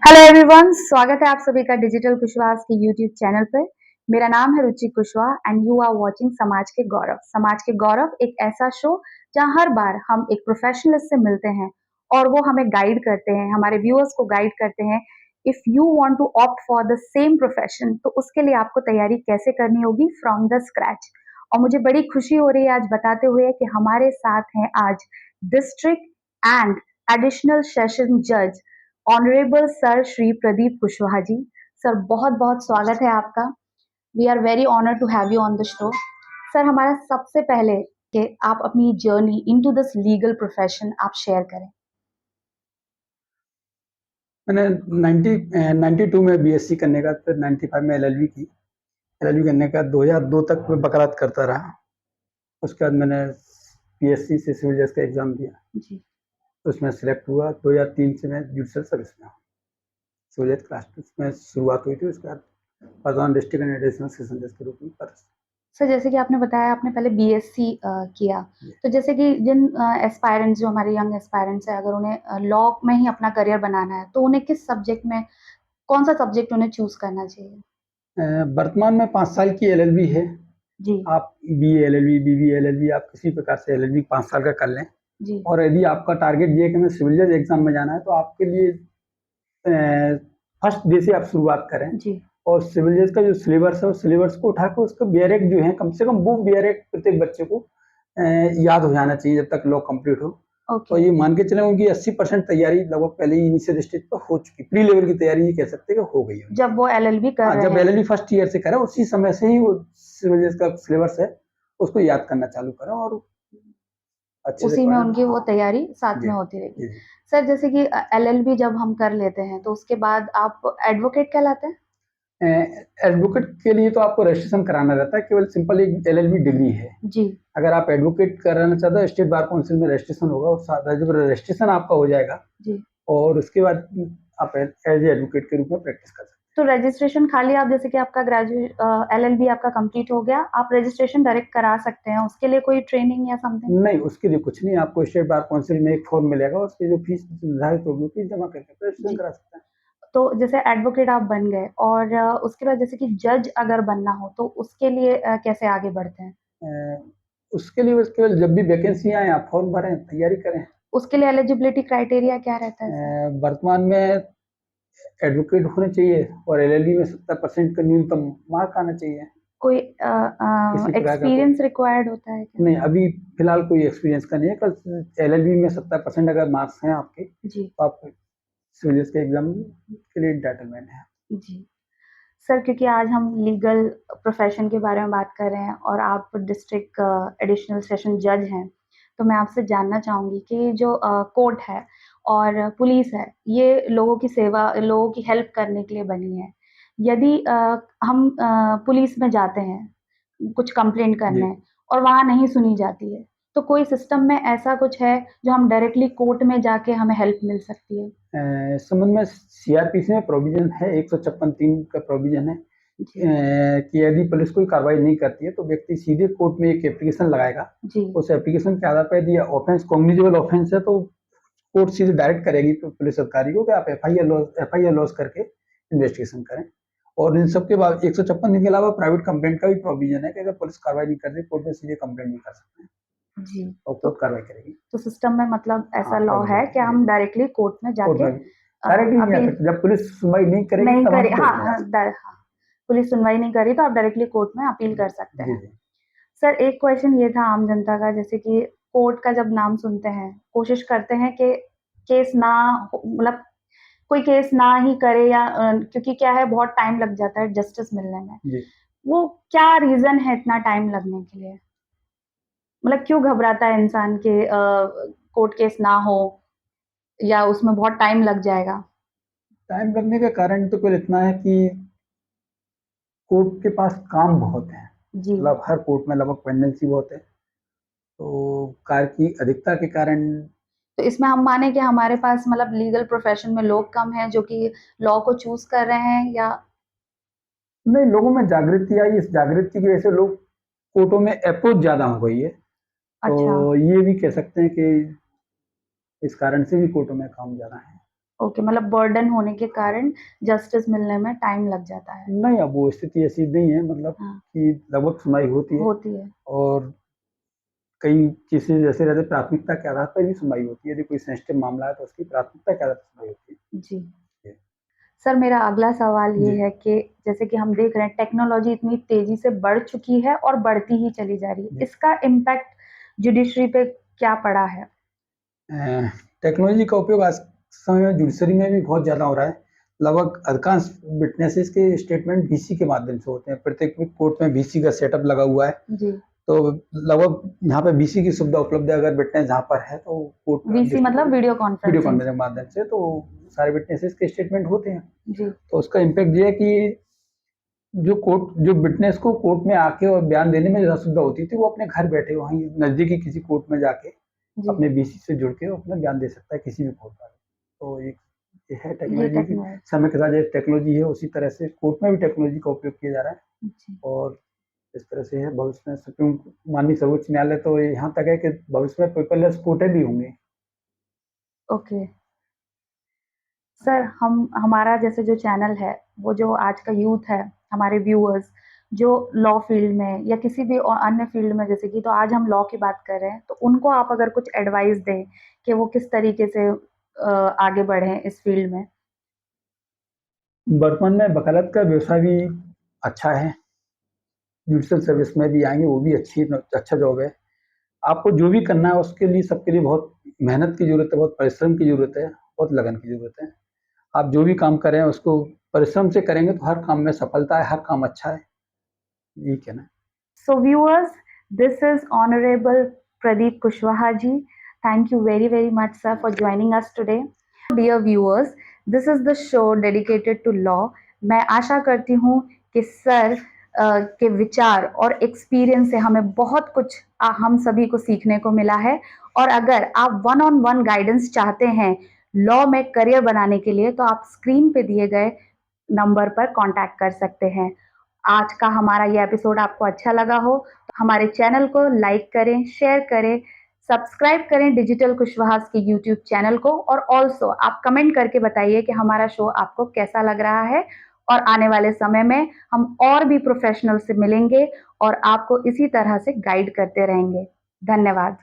Hello everyone, स्वागत है आप सभी का डिजिटल कुशवाहा के यूट्यूब चैनल पर। मेरा नाम है Ruchi Kushwaha and you are watching समाज के गौरव। समाज के गौरव एक ऐसा शो जहां हर बार हम एक प्रोफेशनलिस्ट से मिलते हैं और वो हमें गाइड करते हैं, हमारे व्यूअर्स को गाइड करते हैं। If you want to opt for the same profession तो उसके लिए आपको तैयारी कैसे करनी होगी फ्रॉम द स्क्रैच। और मुझे बड़ी खुशी हो रही है आज बताते हुए कि हमारे साथ हैं आज डिस्ट्रिक्ट एंड एडिशनल सेशन जज honourable sir Shri Pradeep Kushwaha ji. Sir बहुत बहुत स्वागत है आपका। We are very honour to have you on the show. Sir हमारा सबसे पहले कि आप अपनी journey into this legal profession आप शेयर करें। मैंने 92 में बीएससी करने का, फिर 95 में एलएलबी की। एलएलबी करने का 2002 तक मैं वकालत करता रहा। उसके बाद मैंने पीएससी से सिविल जज का एग्ज़ाम दिया जी। उसमें सिलेक्ट हुआ। 2003 से मैं जुडिशल सर्विस में हूँ। सिविल जज क्लास 2 में शुरुआत हुई थी। उसके बाद प्रधान डिस्ट्रिक्ट एंड एडिशनल सेशन जज के रूप में पदस्थ। सर जैसे कि आपने बताया आपने पहले बीएससी किया, तो जैसे कि जिन एस्पायरेंट्स जो हमारे यंग एस्पायरेंट्स है अगर उन्हें लॉ में ही अपना करियर बनाना है तो उन्हें किस सब्जेक्ट में, कौन सा सब्जेक्ट उन्हें चूज करना चाहिए? वर्तमान में 5 साल की एलएलबी है। जी आप बीए एलएलबी, बीबी एलएलबी आप किसी प्रकार से एलएलबी 5 साल का कर लें। जी और यदि आपका टारगेट ये है कि हमें सिविल जज एग्जाम में जाना है तो आपके लिए फर्स्ट डे से आप शुरुआत करें। जी और सिविल जज का जो सिलेबस है उस सिलेबस को उठाकर उसका बेयरेक्ट जो है कम से कम वो बेयरेक्ट प्रत्येक बच्चे को याद हो जाना चाहिए जब तक लॉ कंप्लीट हो। ओके तो ये मान के चले उनकी 80% तैयारी लगभग पहले ही इनिशियल स्टेज पर हो चुकी। प्री लेवल की तैयारी ये कह सकते हैं कि हो गई है जब वो एलएलबी कर हाँ, रहे जब हैं। एलएलबी फर्स्ट ईयर से करें उसी समय से ही वो सिविल जज का सिलेबस है उसको याद करना चालू करें और अच्छे से उसी में पढ़ें। उनकी वो हाँ तैयारी साथ जी में होती रहेगी। जी जी। सर जैसे कि एलएलबी जब हम कर लेते हैं तो उसके बाद आप एडवोकेट कहलाते हैं? एडवोकेट के लिए तो आपको रजिस्ट्रेशन कराना रहता है। केवल सिंपल एक एलएलबी डिग्री है। जी अगर आप एडवोकेट कराना चाहते हो स्टेट बार काउंसिल में रजिस्ट्रेशन होगा और साथ जब रजिस्ट्रेशन आपका हो जाएगा जी। और उसके बाद आप एज एडवोकेट के रूप में प्रैक्टिस कर सकते तो रजिस्ट्रेशन खाली आप जैसे कि आपका ग्रेजुएट एलएलबी आपका कंप्लीट हो गया, आप रजिस्ट्रेशन डायरेक्ट करा सकते हैं, उसके लिए कोई ट्रेनिंग या समथिंग? हैं। नहीं, उसके लिए कुछ नहीं। आपको स्टेट बार काउंसिल में एक फॉर्म मिलेगा, उसकी जो फीस निर्धारित होगी फीस जमा करके रजिस्ट्रेशन जी। करा सकते हैं। तो जैसे एडवोकेट आप बन गए और उसके बाद जैसे कि जज अगर बनना हो तो उसके लिए कैसे आगे बढ़ते हैं? उसके लिए बस केवल जब भी वैकेंसी आए आप फॉर्म भरें, तैयारी करें। उसके लिए एलिजिबिलिटी क्राइटेरिया क्या रहता है सर? वर्तमान में एडवोकेट होने चाहिए और एलएलबी में 70% का न्यूनतम मार्क आना चाहिए। कोई किसी प्रकार का कोई एक्सपीरियंस रिक्वायर्ड होता है क्या? नहीं, अभी फिलहाल कोई एक्सपीरियंस का नहीं है। कल एलएलबी में 70% अगर मार्क्स हैं आपके जी तो आप सिविल जज के एग्जाम के लिए एंटाइटलमेंट है। जी। सर क्योंकि आज हम लीगल प्रोफेशन के बारे में बात कर रहे हैं और आप डिस्ट्रिक्ट एडिशनल सेशन जज हैं, तो मैं आपसे जानना चाहूँगी कि जो कोर्ट है और पुलिस है, ये लोगों की सेवा, लोगों की हेल्प करने के लिए बनी है। यदि हम पुलिस में जाते हैं, कुछ कंप्लेंट जी। करने और वहाँ नहीं सुनी जाती है, तो कोई सिस्टम में ऐसा कुछ है जो हम डायरेक्टली कोर्ट में जाके हमें हेल्प मिल सकती है? इस संबंध में सीआरपीसी में प्रोविजन है, 156(3) का प्रोविजन है जी कि यदि पुलिस कोई कार्रवाई नहीं करती है तो व्यक्ति सीधे कोर्ट में एक एप्लीकेशन लगाएगा। जी उस एप्लीकेशन के आधार पर यदि ऑफेंस कॉग्निजेबल ऑफेंस है तो कोर्ट सीधे डायरेक्ट करेगी पुलिस अधिकारी को कि आप एफआईआर लॉन्च करके इन्वेस्टिगेशन करें। और इन सब के बाद 156 दिन के अलावा प्राइवेट कंप्लेंट का भी प्रोविजन है कि अगर पुलिस कार्रवाई नहीं कर रही कोर्ट में सीधे कंप्लेंट नहीं कर सकते हैं जी। और तो कोर्ट कार्रवाई करेगी। तो सिस्टम में मतलब ऐसा हाँ, लॉ प्रोविजन है है कि जी। हम डायरेक्टली कोर्ट में कोर्ट जाके में डायरेक्टली नहीं आ अपील सकते। जब पुलिस सुनवाई नहीं करेगी नहीं तब करे, हम हाँ कोर्ट में जा हाँ, सकते हाँ, पुलिस सुनवाई नहीं करी तो आप डायरेक्टली कोर्ट में अपील कर सकते हैं। जी हैं। जी। सर एक क्वेश्चन ये था आम जनता का, जैसे कि कोर्ट का जब नाम सुनते हैं कोशिश करते हैं कि केस ना मतलब कोई केस ना ही करे या क्योंकि क्या है बहुत टाइम लग जाता है जस्टिस मिलने में। जी। वो क्या रीजन है इतना टाइम लगने के लिए? मतलब क्यों घबराता है इंसान के कोर्ट केस ना हो या उसमें बहुत टाइम लग जाएगा? टाइम लगने का कारण तो केवल इतना है कि कोर्ट के पास काम बहुत है। जी मतलब हर कोर्ट में लगभग पेंडेंसी बहुत है तो कार्य की अधिकता के कारण। तो इसमें हम माने कि हमारे पास मतलब लीगल प्रोफेशन में लोग कम हैं जो कि लॉ को चूज कर रहे हैं, या नहीं, लोगों में जागृति आई। इस जागृति की वजह से लोग कोर्टों में अप्रोच ज़्यादा हो गई है। तो अच्छा ये भी कह सकते हैं कि इस कारण से भी कोर्टों में काम ज़्यादा है। ओके, मतलब बर्डन होने के कारण जस्टिस मिलने में टाइम लग जाता है। नहीं, अब वो स्थिति ऐसी नहीं है, मतलब हाँ, कि लगभग सुनवाई होती है होती है। और कई चीज़ें जैसे रहते प्राथमिकता के आधार पर भी सुनवाई होती है। यदि कोई सेंसिटिव मामला है तो उसकी प्राथमिकता के आधार पर सुनवाई होती जी। है। सर, मेरा अगला सवाल ये जी, है कि जैसे कि हम देख रहे हैं टेक्नोलॉजी इतनी तेज़ी से बढ़ चुकी है और बढ़ती ही चली जा रही है। जी। इसका इम्पैक्ट जुडिशरी पे क्या पड़ा है? टेक्नोलॉजी का उपयोग आज समय में जुडिशरी में भी बहुत ज़्यादा हो रहा है। लगभग अधिकांश विटनेसेस के स्टेटमेंट वीसी के माध्यम से होते हैं। प्रत्येक कोर्ट में वीसी का सेटअप लगा हुआ है। जी। तो लगभग यहाँ पे वीसी की सुविधा उपलब्ध है, अगर विटनेस जहाँ पर है तो कोर्ट वीसी मतलब वीडियो वीडियो कॉन्फ्रेंसिंग। कॉन्फ्रेंस के माध्यम से तो सारे विटनेसेस के स्टेटमेंट होते हैं। जी। तो उसका इम्पैक्ट ये है कि जो विटनेस को कोर्ट में आके और बयान देने में ज़्यादा सुविधा होती थी, वो अपने घर बैठे वहीं नज़दीकी किसी कोर्ट में जाके जी। अपने वीसी से जुड़ के अपना बयान दे सकता है किसी भी कोर्ट में। तो ये है ये टेक्नोलॉजी की, टेक्नोलॉजी। समय के साथ जैसे टेक्नोलॉजी है उसी तरह से कोर्ट में भी टेक्नोलॉजी का उपयोग किया जा रहा है जी। और इस तरह से है भविष्य में माननीय सर्वोच्च न्यायालय तो यहाँ तक है कि भविष्य में पेपरलेस कोर्टें भी होंगी। ओके। सर, हम हमारा जैसे जो चैनल है, वो जो आज का यूथ है, हमारे व्यूअर्स जो लॉ फील्ड में या किसी भी अन्य फील्ड में, जैसे कि तो आज हम लॉ की बात कर रहे हैं, तो उनको आप अगर कुछ एडवाइस दें कि वो किस तरीके से आगे बढ़ें इस फील्ड में? वर्तमान में वकालत का व्यवसाय भी अच्छा है, जुडिशल सर्विस में भी आएंगे, वो भी अच्छा जॉब है। आपको जो भी करना है उसके लिए सबके लिए बहुत मेहनत की जरूरत है, बहुत परिश्रम की जरूरत है, बहुत लगन की जरूरत है। आप जो भी काम कर रहे हैं उसको परिश्रम से करेंगे तो हर काम में सफलता है, हर काम अच्छा है, यही कहना है। So viewers, this is Honorable Pradeep Kushwaha ji. Thank you very, very much, sir, for joining us today. Dear viewers, this is the show dedicated to law. मैं आशा करती हूँ कि सर के विचार और एक्सपीरियंस से हमें बहुत कुछ हम सभी को सीखने को मिला है। और अगर आप वन ऑन वन गाइडेंस चाहते हैं लॉ में करियर बनाने के लिए, तो आप स्क्रीन पे दिए गए नंबर पर कांटेक्ट कर सकते हैं। आज का हमारा ये एपिसोड आपको अच्छा लगा हो तो हमारे चैनल को लाइक करें, शेयर करें, सब्सक्राइब करें डिजिटल कुशवाहास के यूट्यूब चैनल को, और ऑल्सो आप कमेंट करके बताइए कि हमारा शो आपको कैसा लग रहा है। और आने वाले समय में हम और भी प्रोफेशनल से मिलेंगे और आपको इसी तरह से गाइड करते रहेंगे। धन्यवाद।